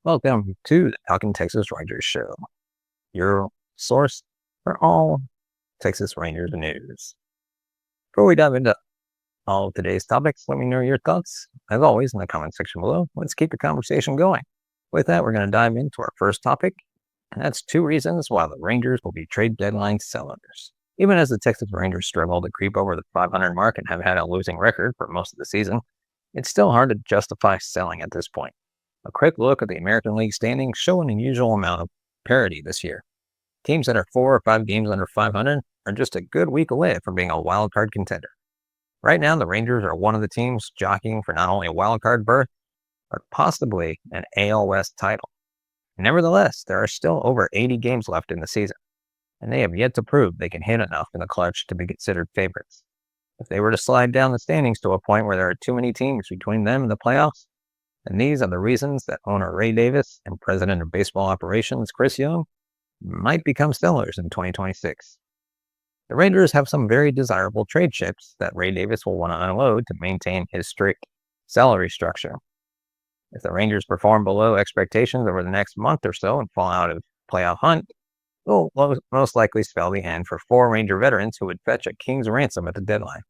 Welcome to the Talking Texas Rangers show, your source for all Texas Rangers news. Before we dive into all of today's topics, let me know your thoughts, as always, in the comment section below. Let's keep the conversation going. With that, we're going to dive into our first topic, and that's 2 reasons why the Rangers will be trade deadline sellers. Even as the Texas Rangers struggle to creep over the 500 mark and have had a losing record for most of the season, it's still hard to justify selling at this point. A quick look at the American League standings show an unusual amount of parity this year. Teams that are 4 or 5 games under 500 are just a good week away from being a wild card contender. Right now, the Rangers are one of the teams jockeying for not only a wild card berth, but possibly an AL West title. Nevertheless, there are still over 80 games left in the season, and they have yet to prove they can hit enough in the clutch to be considered favorites. If they were to slide down the standings to a point where there are too many teams between them and the playoffs, and these are the reasons that owner Ray Davis and president of baseball operations Chris Young might become sellers in 2026. The Rangers have some very desirable trade chips that Ray Davis will want to unload to maintain his strict salary structure. If the Rangers perform below expectations over the next month or so and fall out of playoff hunt, it will most likely spell the end for 4 Ranger veterans who would fetch a king's ransom at the deadline.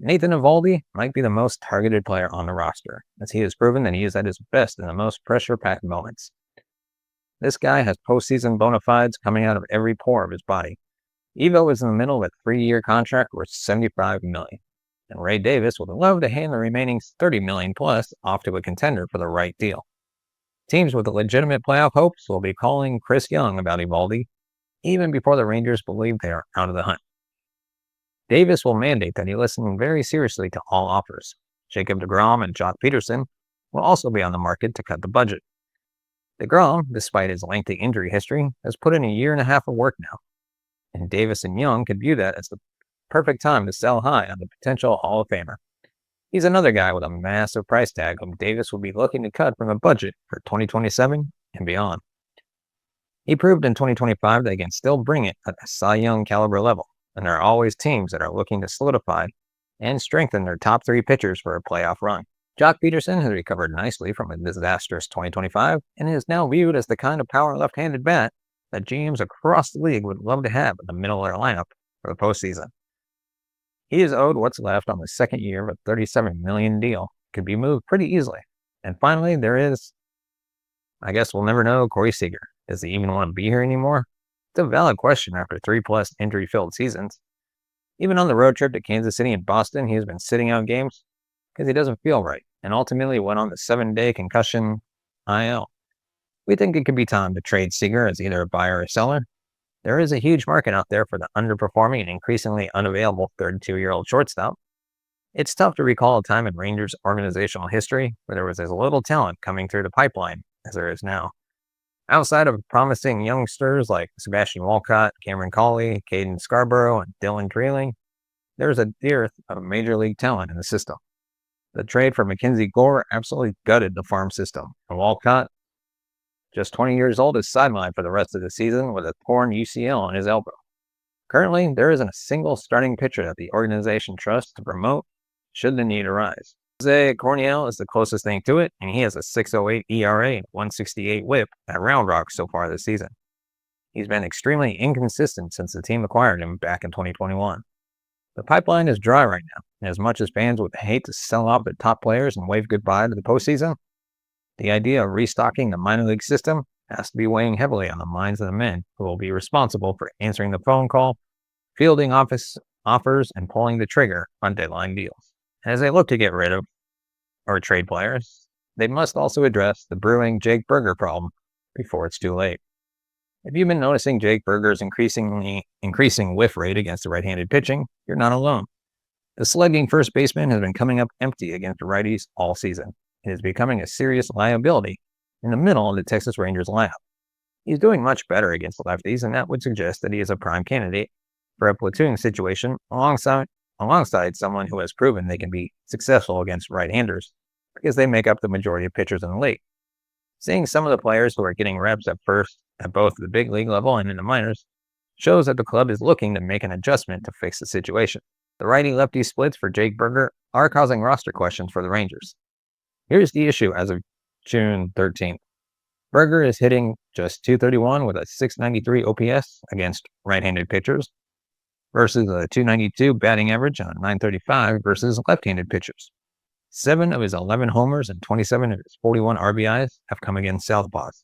Nathan Eovaldi might be the most targeted player on the roster, as he has proven that he is at his best in the most pressure-packed moments. This guy has postseason bona fides coming out of every pore of his body. Evo is in the middle of a 3-year contract worth $75 million, and Ray Davis would love to hand the remaining $30 million plus off to a contender for the right deal. Teams with legitimate playoff hopes will be calling Chris Young about Eovaldi even before the Rangers believe they are out of the hunt. Davis will mandate that he listen very seriously to all offers. Jacob deGrom and Joc Pederson will also be on the market to cut the budget. deGrom, despite his lengthy injury history, has put in a year and a half of work now, and Davis and Young could view that as the perfect time to sell high on the potential Hall of Famer. He's another guy with a massive price tag whom Davis will be looking to cut from a budget for 2027 and beyond. He proved in 2025 that he can still bring it at a Cy Young caliber level, and there are always teams that are looking to solidify and strengthen their top 3 pitchers for a playoff run. Joc Pederson has recovered nicely from a disastrous 2025 and is now viewed as the kind of power left-handed bat that GMs across the league would love to have in the middle of their lineup for the postseason. He is owed what's left on the second year of a $37 million deal. Could be moved pretty easily. And finally, there is, I guess we'll never know, Corey Seager. Does he even want to be here anymore? It's a valid question after 3+ injury-filled seasons. Even on the road trip to Kansas City and Boston, he has been sitting out games because he doesn't feel right, and ultimately went on the 7-day concussion IL. We think it could be time to trade Seager as either a buyer or a seller. There is a huge market out there for the underperforming and increasingly unavailable 32-year-old shortstop. It's tough to recall a time in Rangers organizational history where there was as little talent coming through the pipeline as there is now. Outside of promising youngsters like Sebastian Walcott, Cameron Cawley, Caden Scarborough, and Dylan Treeling, there's a dearth of major league talent in the system. The trade for Mackenzie Gore absolutely gutted the farm system, and Walcott, just 20 years old, is sidelined for the rest of the season with a torn UCL on his elbow. Currently, there isn't a single starting pitcher that the organization trusts to promote should the need arise. Jose Corniel is the closest thing to it, and he has a 6.08 ERA and 168 WHIP at Round Rock so far this season. He's been extremely inconsistent since the team acquired him back in 2021. The pipeline is dry right now, and as much as fans would hate to sell off their top players and wave goodbye to the postseason, the idea of restocking the minor league system has to be weighing heavily on the minds of the men who will be responsible for answering the phone call, fielding office offers, and pulling the trigger on deadline deals. As they look to get rid of or trade players, they must also address the brewing Jake Burger problem before it's too late. If you've been noticing Jake Burger's increasing whiff rate against the right-handed pitching, you're not alone. The slugging first baseman has been coming up empty against the righties all season. It is becoming a serious liability in the middle of the Texas Rangers lineup. He's doing much better against lefties, and that would suggest that he is a prime candidate for a platoon situation alongside someone who has proven they can be successful against right-handers because they make up the majority of pitchers in the league. Seeing some of the players who are getting reps at first at both the big league level and in the minors shows that the club is looking to make an adjustment to fix the situation. The righty-lefty splits for Jake Burger are causing roster questions for the Rangers. Here's the issue as of June 13th. Berger is hitting just .231 with a .693 OPS against right-handed pitchers versus a .292 batting average on .935 versus left-handed pitchers. 7 of his 11 homers and 27 of his 41 RBIs have come against southpaws.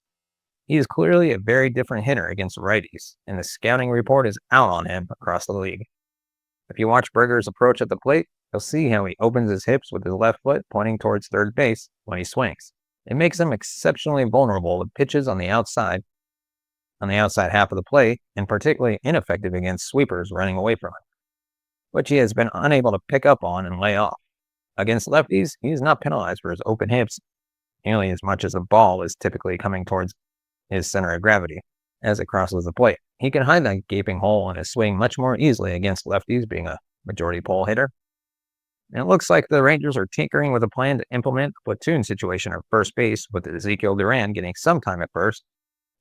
He is clearly a very different hitter against righties, and the scouting report is out on him across the league. If you watch Berger's approach at the plate, you'll see how he opens his hips with his left foot pointing towards third base when he swings. It makes him exceptionally vulnerable to pitches on the outside half of the plate, and particularly ineffective against sweepers running away from him, which he has been unable to pick up on and lay off. Against lefties, he is not penalized for his open hips nearly as much as the ball is typically coming towards his center of gravity as it crosses the plate. He can hide that gaping hole in his swing much more easily against lefties, being a majority pole hitter. And it looks like the Rangers are tinkering with a plan to implement a platoon situation at first base, with Ezekiel Duran getting some time at first,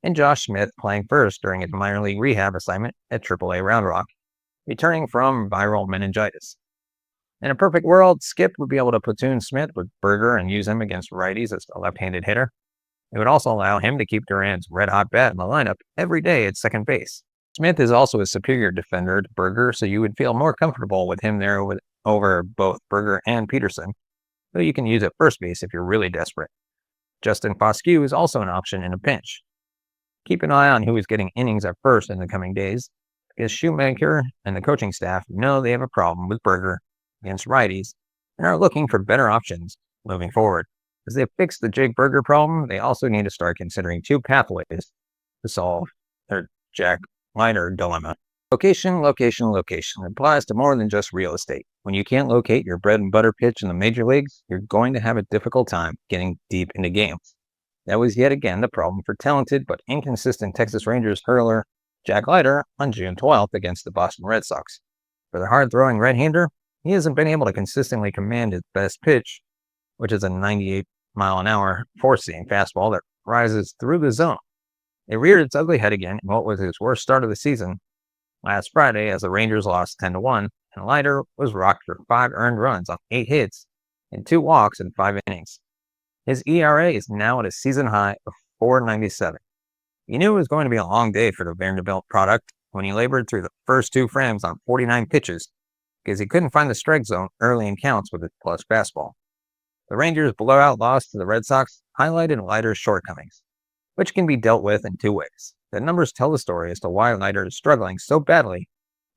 and Josh Smith playing first during his minor league rehab assignment at AAA Round Rock, returning from viral meningitis. In a perfect world, Skip would be able to platoon Smith with Berger and use him against righties as a left-handed hitter. It would also allow him to keep Duran's red-hot bat in the lineup every day at second base. Smith is also a superior defender to Berger, so you would feel more comfortable with him there over both Berger and Pederson, though you can use at first base if you're really desperate. Justin Foscue is also an option in a pinch. Keep an eye on who is getting innings at first in the coming days, because Shoemaker and the coaching staff know they have a problem with Berger against righties and are looking for better options moving forward. As they fix the Jake Berger problem, they also need to start considering two pathways to solve their Jack Leiter dilemma. Location, location, location applies to more than just real estate. When you can't locate your bread and butter pitch in the major leagues, you're going to have a difficult time getting deep into games. That was yet again the problem for talented but inconsistent Texas Rangers hurler Jack Leiter on June 12th against the Boston Red Sox. For the hard-throwing right-hander, he hasn't been able to consistently command his best pitch, which is a 98-mile-an-hour four-seam fastball that rises through the zone. It reared its ugly head again in what was his worst start of the season last Friday as the Rangers lost 10-1, and Leiter was rocked for 5 earned runs on 8 hits and 2 walks in 5 innings. His ERA is now at a season high of .497. He knew it was going to be a long day for the Vanderbilt product when he labored through the first 2 frames on 49 pitches because he couldn't find the strike zone early in counts with his plus fastball. The Rangers' blowout loss to the Red Sox highlighted Leiter's shortcomings, which can be dealt with in 2 ways. The numbers tell the story as to why Leiter is struggling so badly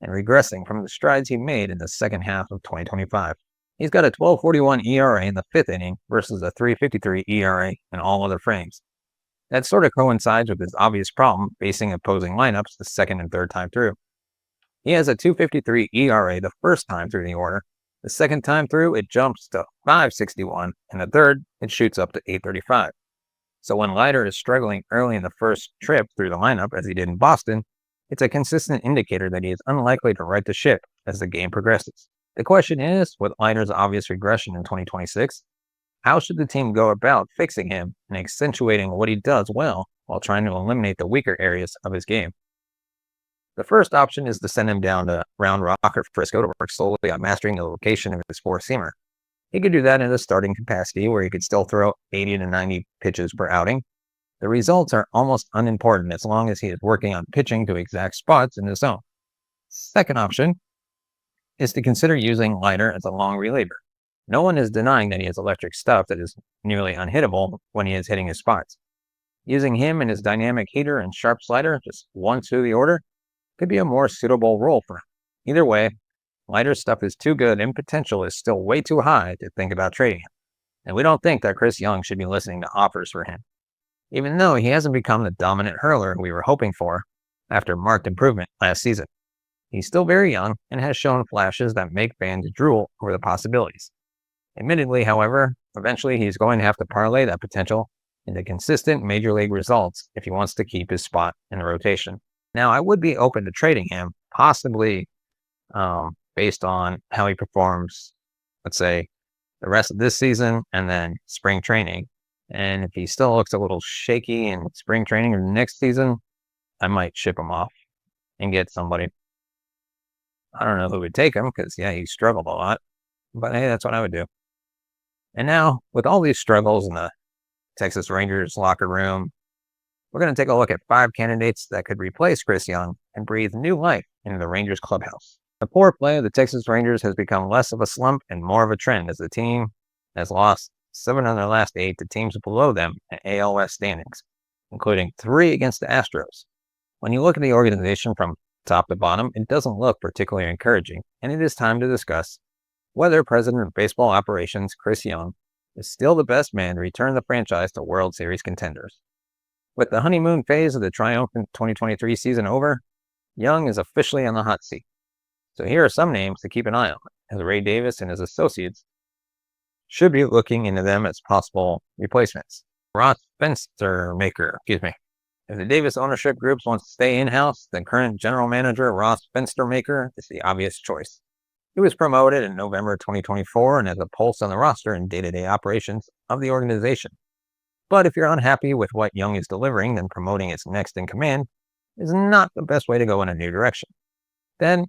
and regressing from the strides he made in the second half of 2025. He's got a 12.41 ERA in the 5th inning versus a 3.53 ERA in all other frames. That sort of coincides with his obvious problem facing opposing lineups the second and third time through. He has a 2.53 ERA the first time through the order. The second time through, it jumps to 5.61, and the third, it shoots up to 8.35. So when Leiter is struggling early in the first trip through the lineup, as he did in Boston, it's a consistent indicator that he is unlikely to right the ship as the game progresses. The question is, with Leiter's obvious regression in 2026, how should the team go about fixing him and accentuating what he does well while trying to eliminate the weaker areas of his game? The first option is to send him down to Round Rock or Frisco to work solely on mastering the location of his four-seamer. He could do that in a starting capacity where he could still throw 80 to 90 pitches per outing. The results are almost unimportant as long as he is working on pitching to exact spots in the zone. Second option is to consider using Leiter as a long reliever. No one is denying that he has electric stuff that is nearly unhittable when he is hitting his spots. Using him and his dynamic heater and sharp slider just once through the order could be a more suitable role for him. Either way, Leiter's stuff is too good and potential is still way too high to think about trading him. And we don't think that Chris Young should be listening to offers for him, even though he hasn't become the dominant hurler we were hoping for after marked improvement last season. He's still very young and has shown flashes that make fans drool over the possibilities. Admittedly, however, eventually he's going to have to parlay that potential into consistent major league results if he wants to keep his spot in the rotation. Now, I would be open to trading him, possibly based on how he performs, let's say, the rest of this season and then spring training. And if he still looks a little shaky in spring training or next season, I might ship him off and get somebody. I don't know who would take him because, yeah, he struggled a lot. But hey, that's what I would do. And now, with all these struggles and the Texas Rangers locker room, we're going to take a look at 5 candidates that could replace Chris Young and breathe new life into the Rangers clubhouse. The poor play of the Texas Rangers has become less of a slump and more of a trend as the team has lost 7 of their last 8 to teams below them in AL West standings, including 3 against the Astros. When you look at the organization from top to bottom, it doesn't look particularly encouraging, and it is time to discuss whether President of Baseball Operations Chris Young is still the best man to return the franchise to World Series contenders. With the honeymoon phase of the triumphant 2023 season over, Young is officially on the hot seat. So here are some names to keep an eye on, as Ray Davis and his associates should be looking into them as possible replacements. If the Davis ownership groups want to stay in-house, then current general manager Ross Fenstermaker is the obvious choice. He was promoted in November 2024 and has a pulse on the roster and day-to-day operations of the organization. But if you're unhappy with what Young is delivering, then promoting his next in command is not the best way to go in a new direction. Then,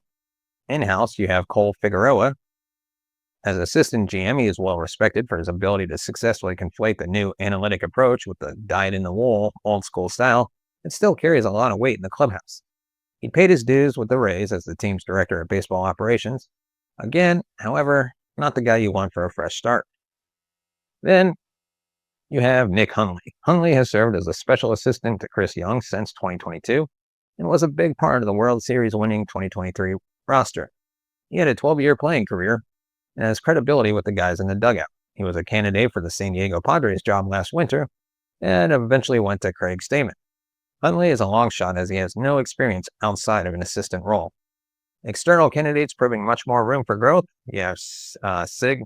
in-house, you have Cole Figueroa. As assistant GM, he is well respected for his ability to successfully conflate the new analytic approach with the dyed-in-the-wool, old-school style that still carries a lot of weight in the clubhouse. He paid his dues with the Rays as the team's director of baseball operations. Again, however, not the guy you want for a fresh start. Then, you have Nick Hundley. Hundley has served as a special assistant to Chris Young since 2022 and was a big part of the World Series winning 2023 roster. He had a 12-year playing career and has credibility with the guys in the dugout. He was a candidate for the San Diego Padres job last winter and eventually went to Craig Stammen. Hundley is a long shot as he has no experience outside of an assistant role. External candidates proving much more room for growth. You have Sig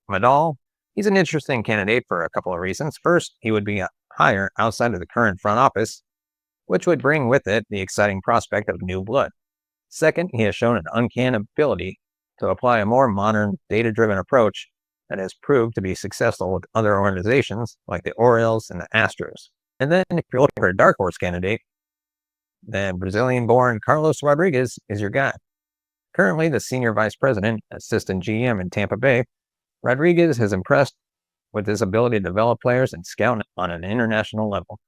Madal. He's an interesting candidate for a couple of reasons. First, he would be a hire outside of the current front office, which would bring with it the exciting prospect of new blood. Second, he has shown an uncanny ability to apply a more modern, data-driven approach that has proved to be successful with other organizations like the Orioles and the Astros. And then if you're looking for a dark horse candidate, then Brazilian-born Carlos Rodriguez is your guy. Currently the senior vice president, assistant GM in Tampa Bay, Rodriguez has impressed with his ability to develop players and scout on an international level.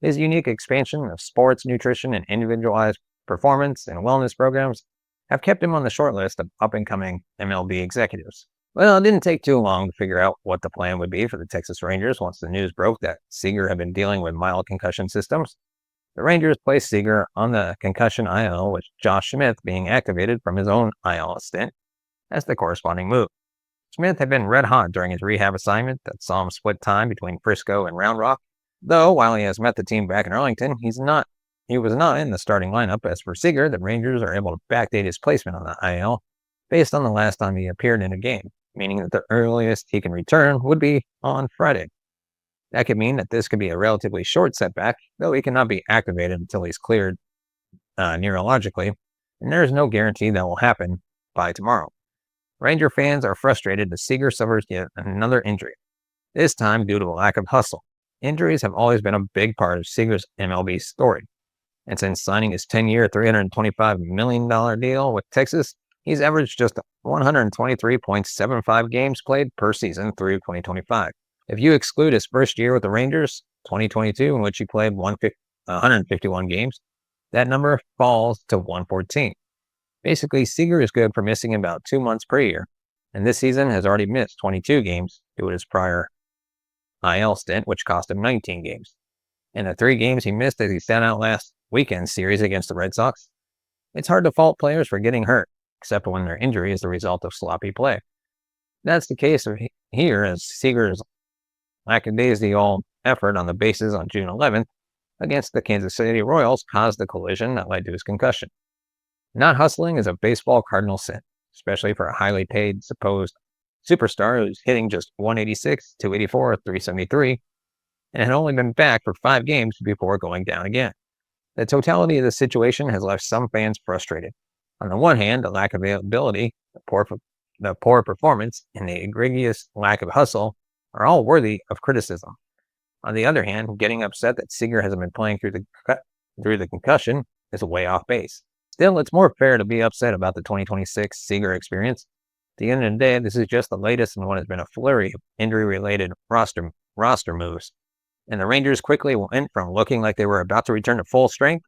His unique expansion of sports, nutrition, and individualized performance and wellness programs have kept him on the short list of up-and-coming MLB executives. Well, it didn't take too long to figure out what the plan would be for the Texas Rangers once the news broke that Seager had been dealing with mild concussion symptoms. The Rangers placed Seager on the concussion IL, with Josh Smith being activated from his own IL stint as the corresponding move. Smith had been red hot during his rehab assignment that saw him split time between Frisco and Round Rock, though while he has met the team back in Arlington, he was not in the starting lineup. As for Seager, the Rangers are able to backdate his placement on the IL based on the last time he appeared in a game, meaning that the earliest he can return would be on Friday. That could mean that this could be a relatively short setback, though he cannot be activated until he's cleared neurologically, and there is no guarantee that will happen by tomorrow. Ranger fans are frustrated as Seager suffers yet another injury, this time due to a lack of hustle. Injuries have always been a big part of Seager's MLB story, and since signing his 10-year, $325 million deal with Texas, he's averaged just 123.75 games played per season through 2025. If you exclude his first year with the Rangers, 2022, in which he played 151 games, that number falls to 114. Basically, Seager is good for missing about 2 months per year, and this season has already missed 22 games due to his prior IL stint, which cost him 19 games. And the 3 games he missed as he sat out last weekend's series against the Red Sox, it's hard to fault players for getting hurt, except when their injury is the result of sloppy play. That's the case here, as Seager's lackadaisical effort on the bases on June 11th against the Kansas City Royals caused the collision that led to his concussion. Not hustling is a baseball cardinal sin, especially for a highly paid supposed superstar who's hitting just 186, 284, 373, and had only been back for 5 games before going down again. The totality of the situation has left some fans frustrated. On the one hand, the lack of availability, the poor performance, and the egregious lack of hustle are all worthy of criticism. On the other hand, getting upset that Seager hasn't been playing through the concussion is way off base. Still, it's more fair to be upset about the 2026 Seager experience. At the end of the day, this is just the latest in what has been a flurry of injury-related roster moves. And the Rangers quickly went from looking like they were about to return to full strength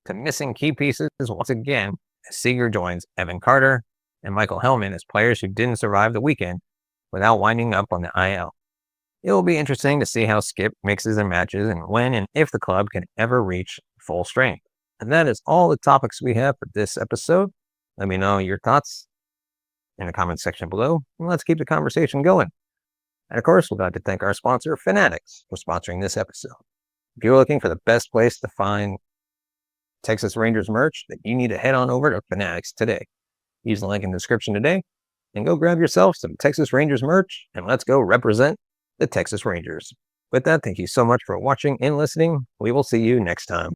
to missing key pieces once again as Seager joins Evan Carter and Michael Hellman as players who didn't survive the weekend without winding up on the IL. It will be interesting to see how Skip mixes and matches and when and if the club can ever reach full strength. And that is all the topics we have for this episode. Let me know your thoughts in the comment section below, and let's keep the conversation going. And of course, we'd like to thank our sponsor, Fanatics, for sponsoring this episode. If you're looking for the best place to find Texas Rangers merch, then you need to head on over to Fanatics today. Use the link in the description today and go grab yourself some Texas Rangers merch, and let's go represent the Texas Rangers. With that, thank you so much for watching and listening. We will see you next time.